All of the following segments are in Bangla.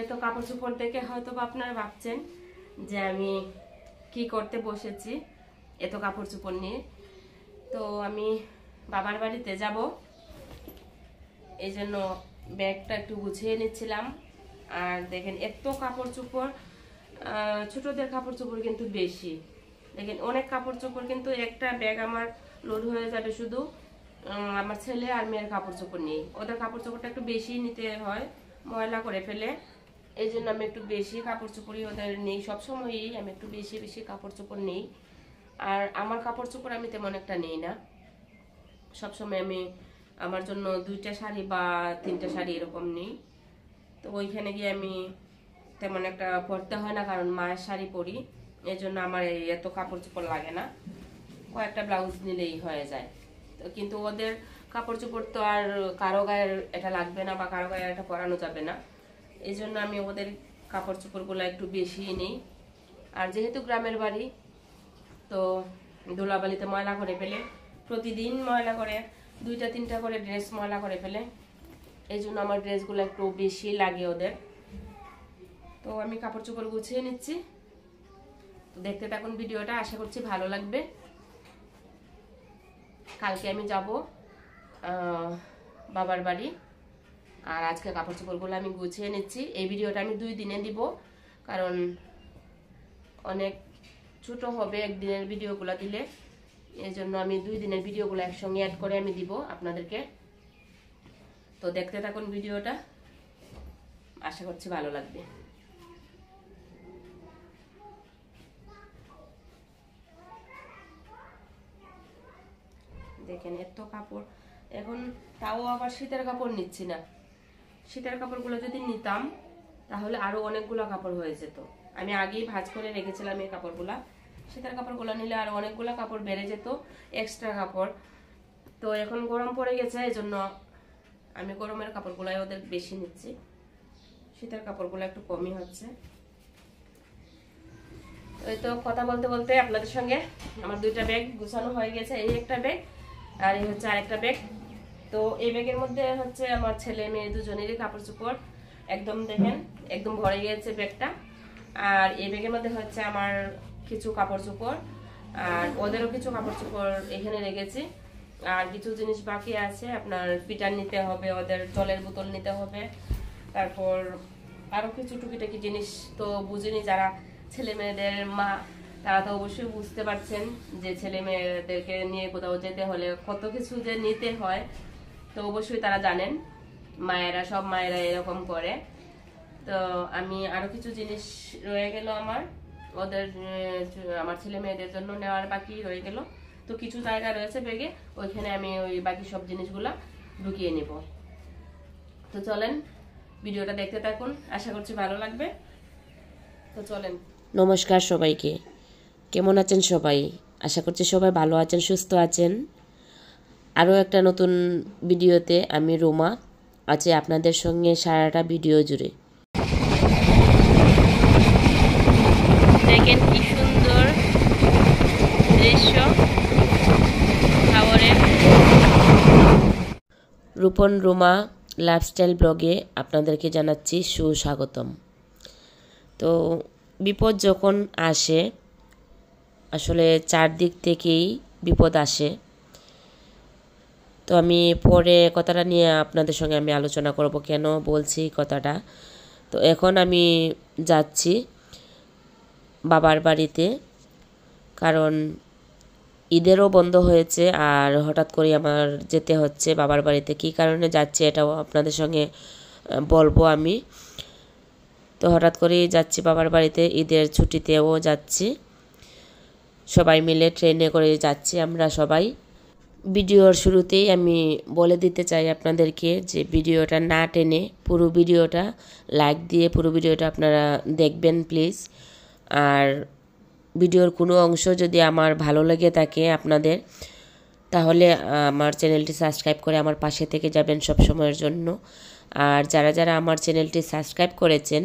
এত কাপড় চোপড় দেখে হয়তো আপনারা ভাবছেন যে আমি কি করতে বসেছি এত কাপড় চোপড় নিয়ে। তো আমি বাবার বাড়িতে যাব, এই জন্য ব্যাগটা একটু গুছিয়ে নিচ্ছিলাম। আর দেখেন এত কাপড় চোপড়, ছোটদের কাপড় চোপড় কিন্তু বেশি। দেখেন অনেক কাপড় চোপড়, কিন্তু একটা ব্যাগ আমার লোড হয়ে যাবে শুধু আমার ছেলে আর মেয়ের কাপড় চোপড় নিয়ে। ওদের কাপড় চোপড়টা একটু বেশি নিতে হয়, ময়লা করে ফেলে। এই জন্য আমি একটু বেশি কাপড় চোপড়ই ওদের নেই, সবসময়ই আমি একটু বেশি বেশি কাপড় চোপড় নেই। আর আমার কাপড় চোপড় আমি তেমন একটা নেই না, সবসময় আমি আমার জন্য 2টা শাড়ি বা 3টা শাড়ি এরকম নেই। তো ওইখানে গিয়ে আমি তেমন একটা পরতে হয় না, কারণ মায়ের শাড়ি পরি, এই জন্য আমার এত কাপড় চোপড় লাগে না, কয়েকটা ব্লাউজ নিলেই হয়ে যায়। তো কিন্তু ওদের কাপড় চোপড় তো আর কারো গায়ের এটা লাগবে না বা কারো গায়ের এটা পরানো যাবে না, এই জন্য আমি ওদের কাপড় চোপড়গুলো একটু বেশি নেই। আর যেহেতু গ্রামের বাড়ি, তো ধুলাবালিতে ময়লা করে ফেলে, প্রতিদিন ময়লা করে, 2টা 3টা করে ড্রেস ময়লা করে ফেলে, এই জন্য আমার ড্রেসগুলো একটু বেশি লাগে ওদের। তো আমি কাপড় চোপড় গুছিয়ে নিচ্ছি, তো দেখতে থাকুন ভিডিওটা, আশা করছি ভালো লাগবে। কালকে আমি যাব বাবার বাড়ি, আর আজকে কাপড় চোপড়গুলো আমি গুছিয়ে নিচ্ছি। এই ভিডিওটা আমি 2 দিনে দিব, কারণ অনেক ছোট হবে একদিনের ভিডিওগুলো দিলে, এই জন্য আমি 2 দিনের ভিডিওগুলো একসঙ্গে অ্যাড করে আমি দিব আপনাদেরকে। তো দেখতে থাকুন ভিডিওটা, আশা করছি ভালো লাগবে। দেখেন এত কাপড়, এখন তাও আবার শীতের কাপড় নিচ্ছি না। শীতের কাপড়গুলো যদি নিতাম তাহলে আরো অনেকগুলো কাপড় হয়ে যেত। আমি আগেই ভাঁজ করে রেখেছিলাম এই কাপড়গুলা। শীতের কাপড়গুলো নিলে আরো অনেকগুলো কাপড় বেড়ে যেত, এক্সট্রা কাপড়। তো এখন গরম পড়ে গেছে, এই জন্য আমি গরমের কাপড়গুলাই ওদের বেশি নিচ্ছি, শীতের কাপড়গুলো একটু কমই হচ্ছে। এই তো কথা বলতে বলতে আপনাদের সঙ্গে আমার 2টা ব্যাগ গুছানো হয়ে গেছে। এই একটা ব্যাগ আর এই হচ্ছে আরেকটা ব্যাগ। তো এই ব্যাগের মধ্যে হচ্ছে আমার ছেলে মেয়ে দুজনেরই কাপড় চোপড়, একদম দেখেন একদম ভরে গিয়েছে ব্যাগটা। আর এই ব্যাগের মধ্যে হচ্ছে আমার কিছু কাপড় চোপড়, আর ওদেরও কিছু কাপড় চোপড় এখানে রেখেছি। আর কিছু জিনিস বাকি আছে, আপনার পিটার নিতে হবে, ওদের জলের বোতল নিতে হবে, তারপর আরো কিছু টুকিটাকি জিনিস তো বুঝিনি, যারা ছেলে মেয়েদের মা তারা তো অবশ্যই বুঝতে পারছেন যে ছেলে মেয়েদেরকে নিয়ে কোথাও যেতে হলে কত কিছু যে নিতে হয়, তো অবশ্যই তারা জানেন, মায়েরা সব মায়েরা এরকম করে। তো আমি আরো কিছু জিনিস রয়ে গেল আমার, ওদের আমার ছেলে মেয়েদের জন্য নেওয়ার বাকি রয়ে গেল। তো কিছু জায়গা রয়েছে ব্যাগে, ওইখানে আমি ওই বাকি সব জিনিসগুলা ঢুকিয়ে নেব। তো চলেন ভিডিওটা দেখতে থাকুন, আশা করছি ভালো লাগবে। তো চলেন। নমস্কার সবাইকে, কেমন আছেন সবাই? আশা করছি সবাই ভালো আছেন, সুস্থ আছেন। আরও একটা নতুন ভিডিওতে আমি রোমা আছি আপনাদের সঙ্গে সারাটা ভিডিও জুড়ে। দেখেন কি সুন্দর দৃশ্য শহরের। রূপন রোমা লাইফস্টাইল ব্লগে আপনাদেরকে জানাচ্ছি সুস্বাগতম। তো বিপদ যখন আসে, আসলে চারদিক থেকেই বিপদ আসে। তো আমি পরে কথাটা নিয়ে আপনাদের সঙ্গে আমি আলোচনা করব, কেন বলছি কথাটা। তো এখন আমি যাচ্ছি বাবার বাড়িতে, কারণ ঈদেরও বন্ধ হয়েছে, আর হঠাৎ করে আমার যেতে হচ্ছে বাবার বাড়িতে। কী কারণে যাচ্ছি এটাও আপনাদের সঙ্গে বলবো আমি। তো হঠাৎ করেই যাচ্ছি বাবার বাড়িতে, ঈদের ছুটিতেও যাচ্ছি, সবাই মিলে ট্রেনে করে যাচ্ছি আমরা সবাই। ভিডিওর শুরুতেই আমি বলে দিতে চাই আপনাদেরকে যে ভিডিওটা না টেনে পুরো ভিডিওটা লাইক দিয়ে পুরো ভিডিওটা আপনারা দেখবেন প্লিজ। আর ভিডিওর কোনো অংশ যদি আমার ভালো লেগে থাকে আপনাদের, তাহলে আমার চ্যানেলটি সাবস্ক্রাইব করে আমার পাশে থেকে যাবেন সব সময়ের জন্য। আর যারা যারা আমার চ্যানেলটি সাবস্ক্রাইব করেছেন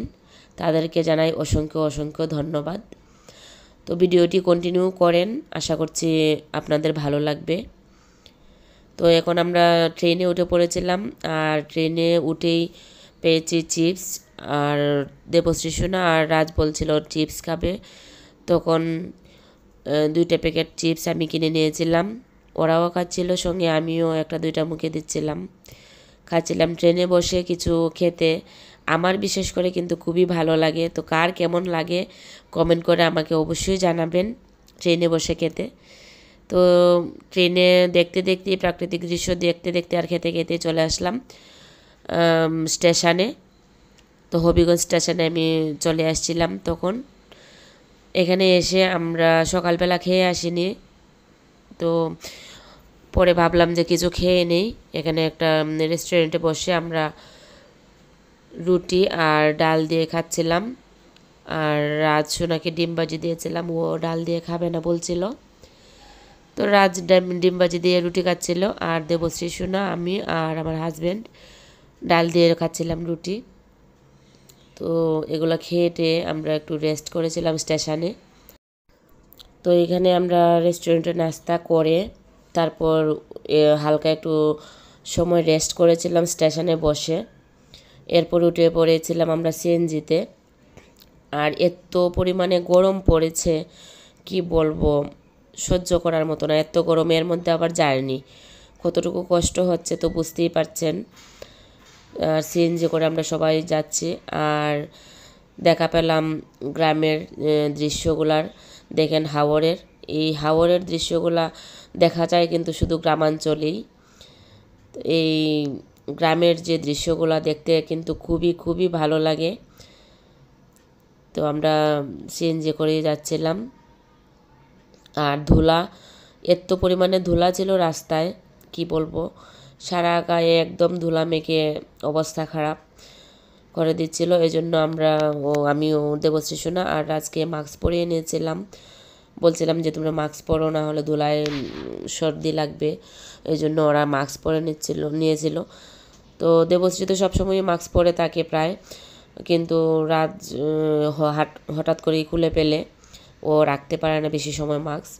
তাদেরকে জানাই অসংখ্য অসংখ্য ধন্যবাদ। তো ভিডিওটি কন্টিনিউ করেন, আশা করছি আপনাদের ভালো লাগবে। তো এখন আমরা ট্রেনে উঠে পড়েছিলাম, আর ট্রেনে উঠেই পেয়েছি চিপস আর দেবশ্রী সোনা আর রাজ বলছিল চিপস খাবে, তখন 2টা প্যাকেট চিপস আমি কিনে নিয়েছিলাম। ওরাও খাচ্ছিল, সঙ্গে আমিও 1-2টা মুখে দিচ্ছিলাম, খাচ্ছিলাম। ট্রেনে বসে কিছু খেতে আমার বিশেষ করে কিন্তু খুবই ভালো লাগে। তো কার কেমন লাগে কমেন্ট করে আমাকে অবশ্যই জানাবেন ট্রেনে বসে খেতে। তো ট্রেনে দেখতে দেখতে প্রাকৃতিক দৃশ্য দেখতে দেখতে আর খেতে খেতে চলে আসলাম স্টেশনে। তো হবিগঞ্জ স্টেশনে আমি চলে আসছিলাম তখন। এখানে এসে আমরা সকালবেলা খেয়ে আসিনি, তো পরে ভাবলাম যে কিছু খেয়ে নেই। এখানে একটা রেস্টুরেন্টে বসে আমরা রুটি আর ডাল দিয়ে খাচ্ছিলাম। আর রাজ সোনাকে ডিম ভাজি দিয়েছিলাম, ও ডাল দিয়ে খাবে না বলছিল। তো রাজ ডিম ভাজি দিয়ে রুটি খাচ্ছিল, আর দেবশ্রী সোনা, আমি আর আমার হাজব্যান্ড ডাল দিয়ে খাচ্ছিলাম রুটি। তো এগুলো খেয়ে আমরা একটু রেস্ট করেছিলাম স্টেশনে। তো এখানে আমরা রেস্টুরেন্টে নাস্তা করে তারপর হালকা একটু সময় রেস্ট করেছিলাম স্টেশনে বসে। এরপর উঠে পড়েছিলাম আমরা সিএনজিতে। আর এত পরিমাণে গরম পড়েছে কি বলবো, সহ্য করার মতো না। এত গরমের মধ্যে আবার জার্নি, কতটুকু কষ্ট হচ্ছে তো বুঝতেই পারছেন। আর সিএনজি করে আমরা সবাই যাচ্ছি। আর দেখা পেলাম গ্রামের দৃশ্যগুলার। দেখেন হাওরের, এই হাওরের দৃশ্যগুলা দেখা যায় কিন্তু শুধু গ্রামাঞ্চলেই। এই গ্রামের যে দৃশ্যগুলা দেখতে কিন্তু খুবই খুবই ভালো লাগে। তো আমরা সিএনজি করেই যাচ্ছিলাম। আর ধুলা, এত পরিমাণে ধুলা ছিল রাস্তায় কি বলবো, সারা গায়ে একদম ধুলা মেখে অবস্থা খারাপ করে দিচ্ছিল। এই জন্য আমিও দেবশ্রী সোনা আর রাজকে মাস্ক পরিয়ে নিয়েছিলাম। বলছিলাম যে তোমরা মাস্ক পরো, না হলে ধুলায় সর্দি লাগবে। এই জন্য ওরা মাস্ক পরে নিয়েছিল। তো দেবশ্রী তো সবসময় মাস্ক পরে থাকে প্রায়, কিন্তু রাজ হঠাৎ করেই খুলে পেলে ও রাখতে পারে না বেশি সময় মাস্ক,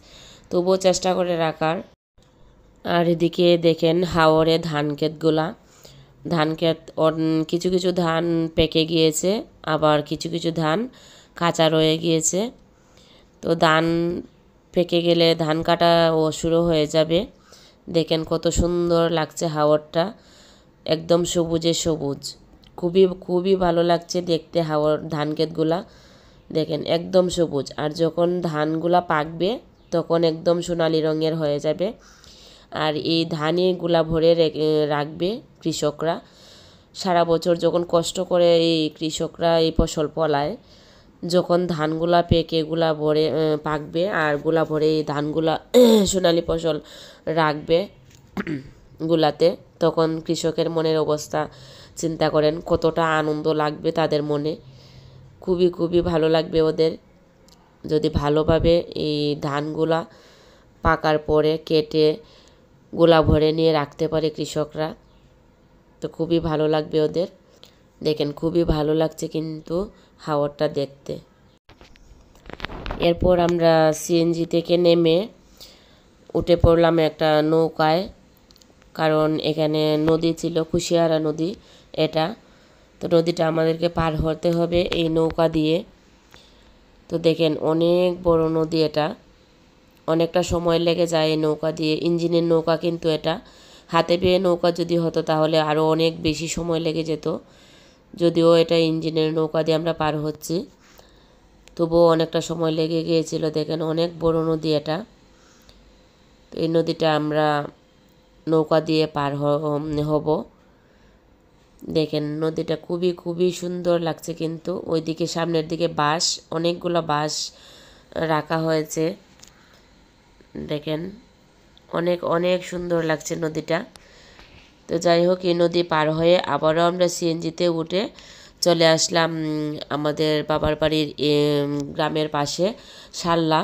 তবুও চেষ্টা করে রাখার। আর এদিকে দেখেন হাওরে ধান ক্ষেতগুলা, ধান ক্ষেত কিছু কিছু ধান পেকে গিয়েছে, আবার কিছু কিছু ধান কাঁচা রয়ে গিয়েছে। তো ধান পেকে গেলে ধান কাটা ও শুরু হয়ে যাবে। দেখেন কত সুন্দর লাগছে হাওরটা, একদম সবুজে সবুজ, খুবই খুবই ভালো লাগছে দেখতে হাওর ধান ক্ষেতগুলা। দেখেন একদম সবুজ, আর যখন ধানগুলা পাকবে তখন একদম সোনালি রঙের হয়ে যাবে। আর এই ধানে গুলা ভরে রাখবে কৃষকরা। সারা বছর যখন কষ্ট করে এই কৃষকরা এই ফসল ফলায়, যখন ধানগুলা পেকে গুলা ভরে পাকবে আর গুলা ভরে এই ধানগুলা সোনালি ফসল রাখবে গুলাতে, তখন কৃষকের মনের অবস্থা চিন্তা করেন, কতটা আনন্দ লাগবে তাদের মনে। খুবই খুবই ভালো লাগবে ওদের যদি ভালোভাবে এই ধানগুলা পাকার পরে কেটে গোলা ভরে নিয়ে রাখতে পারে কৃষকরা। তো খুবই ভালো লাগবে ওদের। দেখেন খুবই ভালো লাগছে কিন্তু হাওরটা দেখতে। এরপর আমরা সিএনজি থেকে নেমে উঠে পড়লাম একটা নৌকায়, কারণ এখানে নদী ছিল, কুশিয়ারা নদী এটা। তো নদীটা আমাদেরকে পার হতে হবে এই নৌকা দিয়ে। তো দেখেন অনেক বড় নদী এটা, অনেকটা সময় লেগে যায় এই নৌকা দিয়ে। ইঞ্জিনের নৌকা কিন্তু এটা, হাতে পেয়ে নৌকা যদি হতো তাহলে আরও অনেক বেশি সময় লেগে যেত। যদিও এটা ইঞ্জিনের নৌকা দিয়ে আমরা পার হচ্ছি, তবুও অনেকটা সময় লেগে গিয়েছিল। দেখেন অনেক বড় নদী এটা। তো এই নদীটা আমরা নৌকা দিয়ে পার হব। দেখেন নদীটা খুবই খুবই সুন্দর লাগছে কিন্তু। ওইদিকে সামনের দিকে বাঁশ, অনেকগুলো বাঁশ রাখা হয়েছে। দেখেন অনেক অনেক সুন্দর লাগছে নদীটা। তো যাই হোক, এই নদী পার হয়ে আবারও আমরা সিএনজিতে উঠে চলে আসলাম আমাদের বাবার বাড়ির গ্রামের পাশে শাল্লা।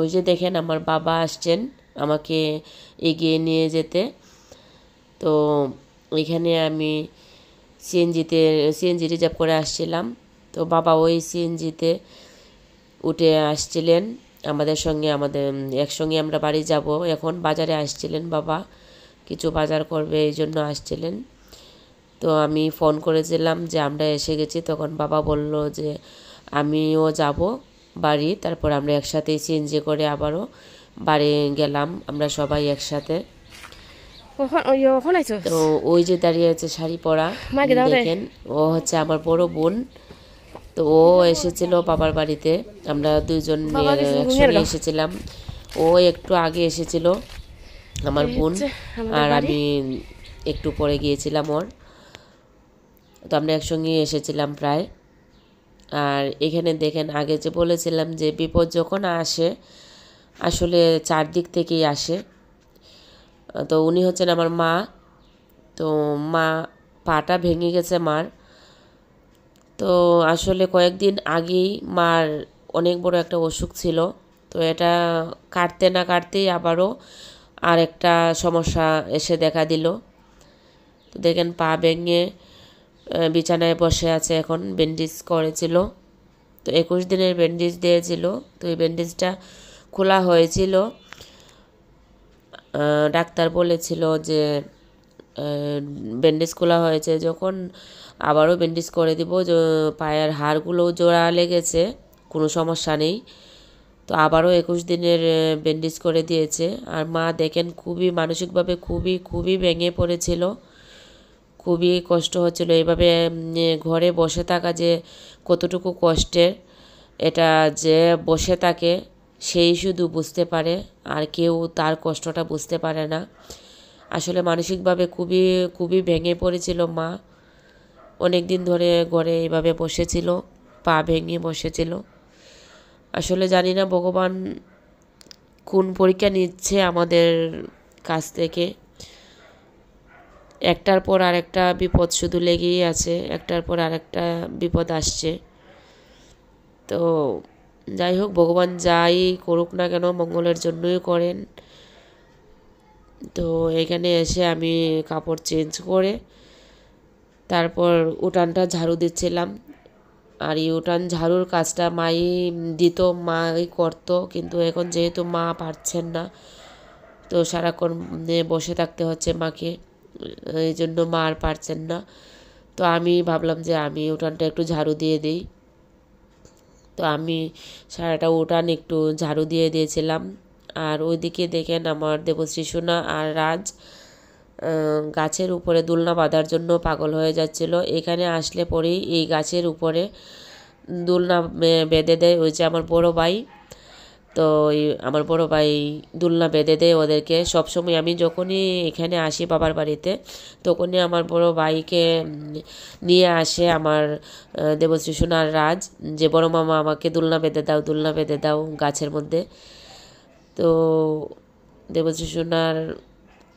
ওই যে দেখেন আমার বাবা আসছেন আমাকে এগিয়ে নিয়ে যেতে। তো ওইখানে আমি সিএনজি রিজার্ভ করে আসছিলাম। তো বাবা ওই সিএনজিতে উঠে আসছিলেন আমাদের সঙ্গে, একসঙ্গে আমরা বাড়ি যাব। এখন বাজারে আসছিলেন বাবা, কিছু বাজার করবে এই জন্য আসছিলেন। তো তো আমি ফোন করেছিলাম যে আমরা এসে গেছি, তখন বাবা বলল যে আমিও যাব বাড়ি, তারপর আমরা একসাথেই সিএনজি করে আবারও বাড়ি গেলাম আমরা সবাই একসাথে। তো ওই যে দাঁড়িয়ে আছে শাড়ি পরা, দেখেন ও হচ্ছে আমার বড় বোন। তো ও এসেছিল বাবার বাড়িতে, আমরা দুজন একসঙ্গে এসেছিলাম। ও একটু আগে এসেছিল আমার বোন, আর আমি একটু পরে গিয়েছিলাম ওর। তো আমরা একসঙ্গে এসেছিলাম প্রায়। আর এখানে দেখেন, আগে যে বলেছিলাম যে বিপদ যখন আসে আসলে চারদিক থেকেই আসে। তো উনি হচ্ছেন আমার মা। তো মা পাটা ভেঙে গেছে মার। তো আসলে কয়েকদিন আগেই মার অনেক বড় একটা অসুখ ছিল। তো এটা কাটতে না কাটতেই আবারও আর একটা সমস্যা এসে দেখা দিল। তো দেখেন পা ভেঙে বিছানায় বসে আছে, এখন ব্যান্ডেজ করেছিল। তো 21 দিনের ব্যান্ডেজ দিয়েছিল। তো এই ব্যান্ডেজটা খোলা হয়েছিল। ডাক্তার বলেছিল যে ব্যান্ডেজ খোলা হয়েছে যখন আবারও ব্যান্ডেজ করে দিব, পায়ের হাড়গুলোও জোড়া লেগেছে, কোনো সমস্যা নেই। তো আবারও 21 দিনের ব্যান্ডেজ করে দিয়েছে। আর মা দেখেন খুবই মানসিকভাবে খুবই ভেঙে পড়েছিল, খুবই কষ্ট হচ্ছিল। এইভাবে ঘরে বসে থাকা যে কতটুকু কষ্টের, এটা যে বসে থাকে সেই শুধু বুঝতে পারে, আর কেউ তার কষ্টটা বুঝতে পারে না। আসলে মানসিকভাবে খুবই ভেঙে পড়েছিল মা। অনেক দিন ধরে ঘরে এইভাবে বসেছিল, পা ভেঙে বসেছিল। আসলে জানি না ভগবান কোন পরীক্ষা নিচ্ছে আমাদের কাছ থেকে। একটার পর আরেকটা বিপদ শুধু লেগেই আছে, একটার পর আরেকটা বিপদ আসছে। তো যাই হোক, ভগবান যাই করুক না কেন মঙ্গলের জন্যই করেন। তো এখানে এসে আমি কাপড় চেঞ্জ করে তারপর উঠানটা ঝাড়ু দিচ্ছিলাম। আর এই উঠান ঝাড়ুর কাজটা মাই দিত, মাই করতো, কিন্তু এখন যেহেতু মা পারছেন না, তো সারাক্ষণ বসে থাকতে হচ্ছে মাকে, এই জন্য মা আর পারছেন না। তো আমি ভাবলাম যে আমি উঠানটা একটু ঝাড়ু দিয়ে দিই। তো আমি সারাটা উঠান একটু ঝাড়ু দিয়ে দিয়েছিলাম। আর ওইদিকে দেখেন আমার দেবশ্রী সোনা আর রাজ গাছের উপরে দোলনা বাঁধার জন্য পাগল হয়ে যাচ্ছিল। এখানে আসলে পরেই এই গাছের উপরে দোলনা বেঁধে দেয় ওই যে আমার বড় ভাই। তো আমার বড় ভাই দোলনা বেঁধে দেয় ওদেরকে সবসময়। আমি যখনই এখানে আসি বাবার বাড়িতে, তখনই আমার বড় ভাইকে নিয়ে আসে আমার দেবশ্রী সোনার রাজ, যে বড় মামা আমাকে দোলনা বেঁধে দাও গাছের মধ্যে। তো দেবশ্রী সোনার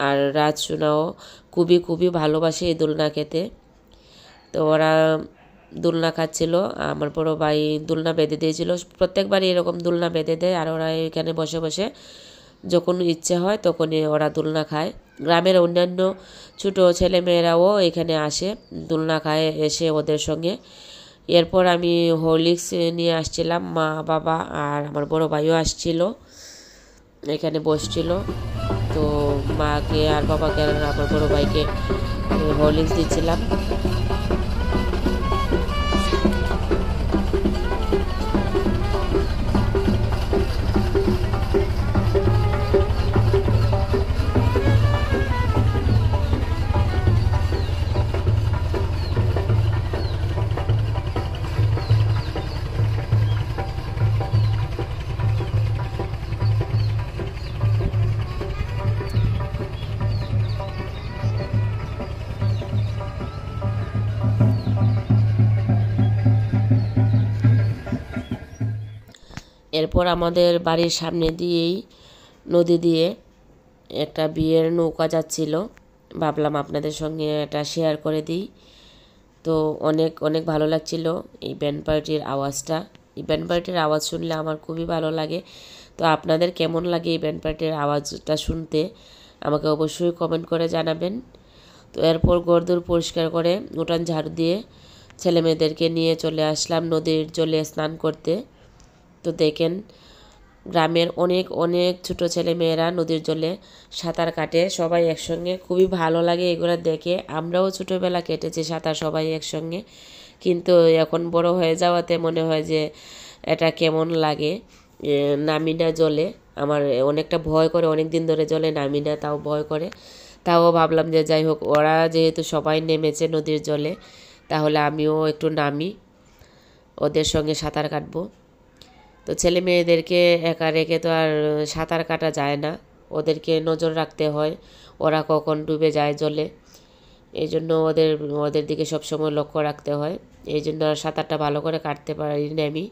আর রাজ সোনাও খুবই ভালোবাসে এই দোলনা খেতে। তো ওরা দোলনা খাচ্ছিল, আমার বড় ভাই দোলনা বেঁধে দিয়েছিল। প্রত্যেকবারই এরকম দোলনা বেঁধে দেয়, আর ওরা এখানে বসে বসে যখন ইচ্ছে হয় তখনই ওরা দোলনা খায়। গ্রামের অন্যান্য ছোটো ছেলেমেয়েরাও এখানে আসে, দোলনা খায় এসে ওদের সঙ্গে। এরপর আমি হরলিক্স নিয়ে আসছিলাম, মা বাবা আর আমার বড় ভাইও আসছিল, এখানে বসছিল। তো মাকে আর বাবাকে আর আমার বড় ভাইকে হরলিক্স দিচ্ছিলাম। এরপর আমাদের বাড়ির সামনে দিয়েই নদী দিয়ে একটা বিয়ের নৌকা যাচ্ছিল, ভাবলাম আপনাদের সঙ্গে এটা শেয়ার করে দিই। তো অনেক ভালো লাগছিল এই ব্যান্ড পার্টির আওয়াজটা। এই ব্যান্ড পার্টির আওয়াজ শুনলে আমার খুবই ভালো লাগে। তো আপনাদের কেমন লাগে এই ব্যান্ড পার্টির আওয়াজটা শুনতে আমাকে অবশ্যই কমেন্ট করে জানাবেন। তো এরপর ঘরদোর পরিষ্কার করে উঠান ঝাড়ু দিয়ে ছেলে মেয়েদেরকে নিয়ে চলে আসলাম নদীর জলে স্নান করতে। তো দেখেন গ্রামের অনেক অনেক ছোট ছেলে মেয়েরা নদীর জলে সাঁতার কাটে সবাই একসঙ্গে, খুবই ভালো লাগে এগুলো দেখে। আমরাও ছোটোবেলা কেটেছি সাঁতার সবাই একসঙ্গে, কিন্তু এখন বড় হয়ে যাওয়াতে মনে হয় যে এটা কেমন লাগে। নামি না জলে, আমার অনেকটা ভয় করে, অনেক দিন ধরে জলে নামি না, তাও ভয় করে। তাও ভাবলাম যে যাই হোক, ওরা যেহেতু সবাই নেমেছে নদীর জলে, তাহলে আমিও একটু নামি, ওদের সঙ্গে সাঁতার কাটবো। তো ছেলে মেয়েদেরকে একা রেখে তো আর সাঁতার কাটা যায় না, ওদেরকে নজর রাখতে হয়, ওরা কখন ডুবে যায় জলে। এই জন্য ওদের দিকে সবসময় লক্ষ্য রাখতে হয়। এই জন্য সাঁতারটা ভালো করে কাটতে পারিনি আমি,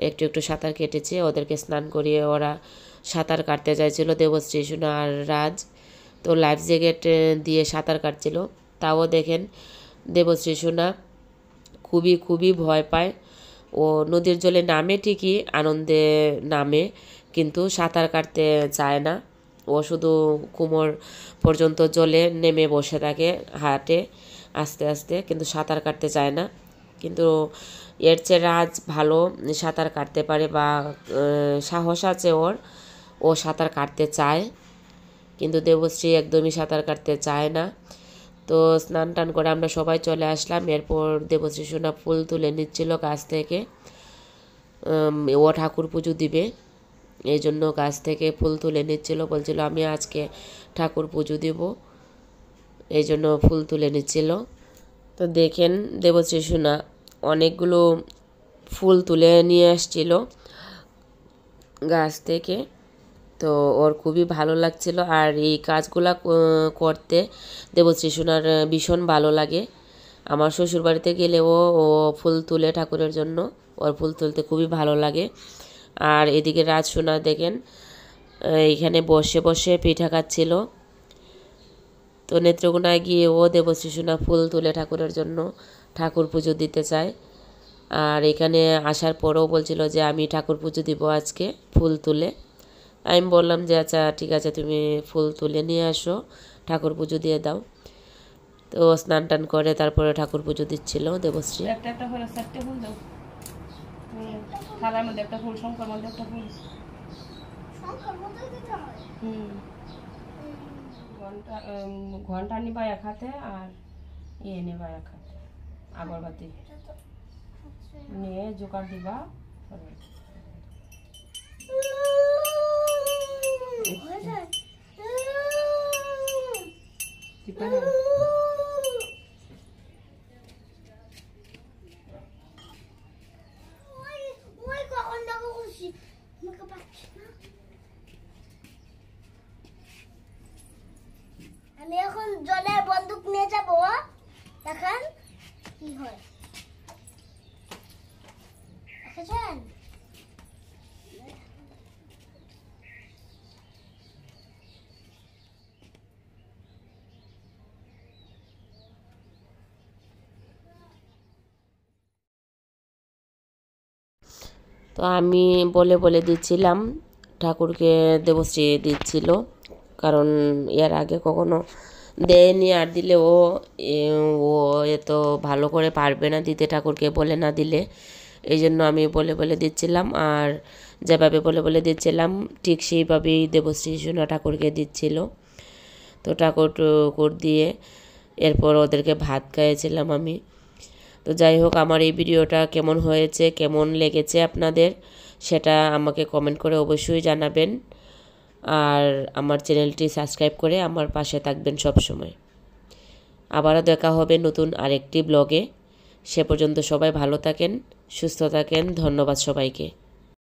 একটু একটু সাঁতার কেটেছি। ওদেরকে স্নান করিয়ে ওরা সাঁতার কাটতে চাইছিল, দেবশ্রী, সোনা আর রাজ। তো লাইফ জ্যাকেট দিয়ে সাঁতার কাটছিল। তাও দেখেন দেবশ্রী সোনা খুবই খুবই ভয় পায়। ও নদীর জলে নামে ঠিকই, আনন্দে নামে, কিন্তু সাঁতার কাটতে চায় না। ও শুধু কোমর পর্যন্ত জলে নেমে বসে থাকে, হাঁটে আস্তে আস্তে, কিন্তু সাঁতার কাটতে চায় না। কিন্তু এর চেয়ে রাজ ভালো সাঁতার কাটতে পারে, বা সাহস আছে ওর, ও সাঁতার কাটতে চায়। কিন্তু দেবশ্রী একদমই সাঁতার কাটতে চায় না। তো স্নান টান করে আমরা সবাই চলে আসলাম। এরপর দেবশ্রী সোনা ফুল তুলে নিচ্ছিল গাছ থেকে, ও ঠাকুর পুজো দিবে, এই জন্য গাছ থেকে ফুল তুলে নিচ্ছিল। বলছিল আমি আজকে ঠাকুর পুজো দিব, এই জন্য ফুল তুলে নিচ্ছিল। তো দেখেন দেবশ্রী সোনা অনেকগুলো ফুল তুলে নিয়ে আসছিল গাছ থেকে। তো ওর খুবই ভালো লাগছিল। আর এই কাজগুলা করতে দেবশ্রী সোনার ভীষণ ভালো লাগে। আমার শ্বশুরবাড়িতে গেলেও ও ফুল তুলে ঠাকুরের জন্য, ওর ফুল তুলতে খুবই ভালো লাগে। আর এদিকে রাজ সোনা দেখেন এইখানে বসে বসে পিঠা খাচ্ছিল। তো নেত্রকোনায় গিয়ে ও দেবশ্রী সোনা ফুল তুলে ঠাকুরের জন্য ঠাকুর পুজো দিতে চায়। আর এখানে আসার পরেও বলছিল যে আমি ঠাকুর পুজো দিব আজকে ফুল তুলে। আমি বললাম যে আচ্ছা ঠিক আছে, তুমি ফুল তুলে নিয়ে আসো, ঠাকুর পুজো দিয়ে দাও। তো স্নান টান করে তারপরে ঠাকুর পুজো দিচ্ছিল দেবশ্রী। একটা একটা করে 4টে ফুল দাও, থালার মধ্যে একটা ফুল, শঙ্কর মধ্যে একটা ফুল। ঘন্টা নিবা এক হাতে, আর নিবা এক হাতে, আগরবাতি নিয়ে জোগাড় দিবা। আমি এখন জলের বন্দুক নিয়ে যাবো, দেখেন কি হয়, দেখেছেন? তো আমি বলে বলে দিচ্ছিলাম, ঠাকুরকে দেবশ্রী দিচ্ছিল, কারণ এর আগে কখনো দেয়নি। আর দিলে ও এত ভালো করে পারবে না দিতে ঠাকুরকে বলে না দিলে, এই জন্য আমি বলে বলে দিচ্ছিলাম। আর যেভাবে বলে বলে দিচ্ছিলাম ঠিক সেইভাবেই দেবশ্রী সোনা ঠাকুরকে দিচ্ছিল। তো ঠাকুর দিয়ে এরপর ওদেরকে ভাত খাইয়েছিলাম আমি। তো যাই হোক, আমার এই ভিডিওটা কেমন হয়েছে, কেমন লেগেছে আপনাদের, সেটা আমাকে কমেন্ট করে অবশ্যই জানাবেন। আর আমার চ্যানেলটি সাবস্ক্রাইব করে আমার পাশে থাকবেন সব সময়। আবারও দেখা হবে নতুন আরেকটি ব্লগে। সে পর্যন্ত সবাই ভালো থাকেন, সুস্থ থাকেন। ধন্যবাদ সবাইকে।